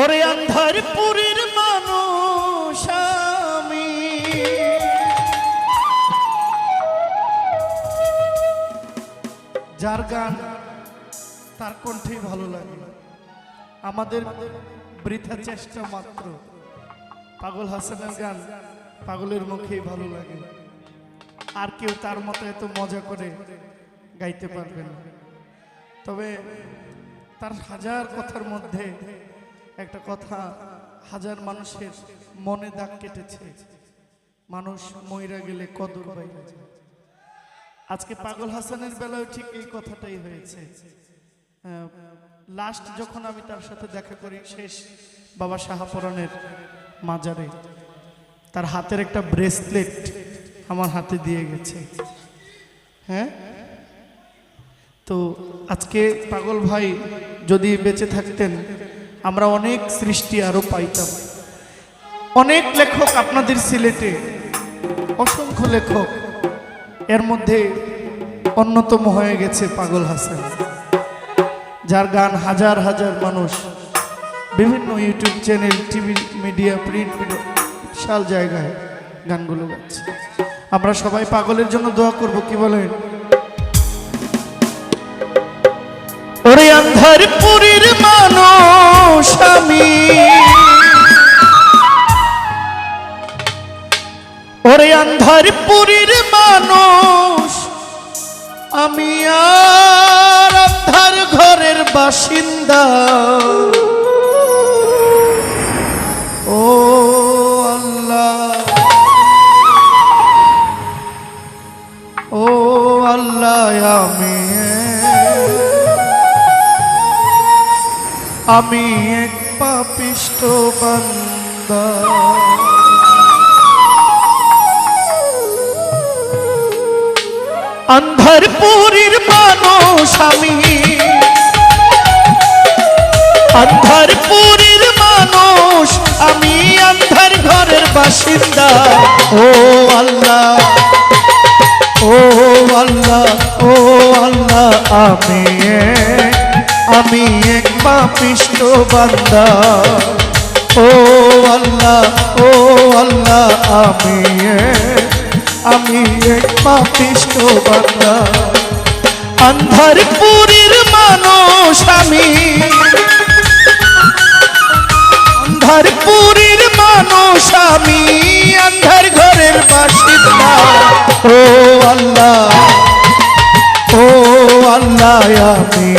ওরে আন্ধার পুরীর মানুষ আমি, যার গান তার কণ্ঠেই ভালো লাগে। আমাদের বৃথা চেষ্টা মাত্র। পাগল হাসানের গান পাগলের মুখেই ভালো লাগে, আর কেউ তার মতো এত মজা করে গাইতে পারবে না। তবে তার হাজার কথার মধ্যে একটা কথা হাজার মানুষের মনে দাগ কেটেছে, মানুষ মইরা গেলে কদর বাইরে যায়। আজকে পাগল হাসানের বেলায় ঠিক এই কথাটাই হয়েছে। লাস্ট যখন আমি তার সাথে দেখা করি শেষ বাবা শাহপুরানের মাজারে, তার হাতের একটা ব্রেসলেট আমার হাতে দিয়ে গেছে। হ্যাঁ, তো আজকে পাগল ভাই যদি বেঁচে থাকতেন আমরা অনেক সৃষ্টি আরো পাইতাম। অনেক লেখক আপনাদের সিলেটে, অসংখ্য লেখক, এর মধ্যে অন্যতম হয়ে গেছে পাগল হাসান, যার গান হাজার হাজার মানুষ বিভিন্ন YouTube channel, TV media, print media, বিশাল জায়গায় গানগুলো গাচ্ছে। আমরা সবাই পাগলের জন্য দোয়া করব, কি বলেন? ওরে আন্ধার পুরীর মানুষ আমি, ওরে আন্ধার পুরীর মানুষ আমি, আর আন্ধার ঘরের বাসিন্দা। ও আল্লাহ, ও আল্লাহ, আমি এক পাপিষ্ঠ বান্দা। আন্ধার পুরীর মানুষ আমি, আন্ধার পুরীর মানুষ আমি, আন্ধার ঘরের বাসিন্দা। ও আল্লাহ, ও আল্লাহ, ও আল্লাহ, আমি এক পাপিষ্ঠ বান্দা। ও আল্লাহ, ও আল্লাহ, আমি এক পাপিষ্ঠ বান্দা। আন্ধার পুরীর মানুষ আমি, আন্ধার পুরীর মানুষ আমি, আন্ধার ঘরের বাসিন্দা। ও আল্লাহ, ও আল্লাহ, আমি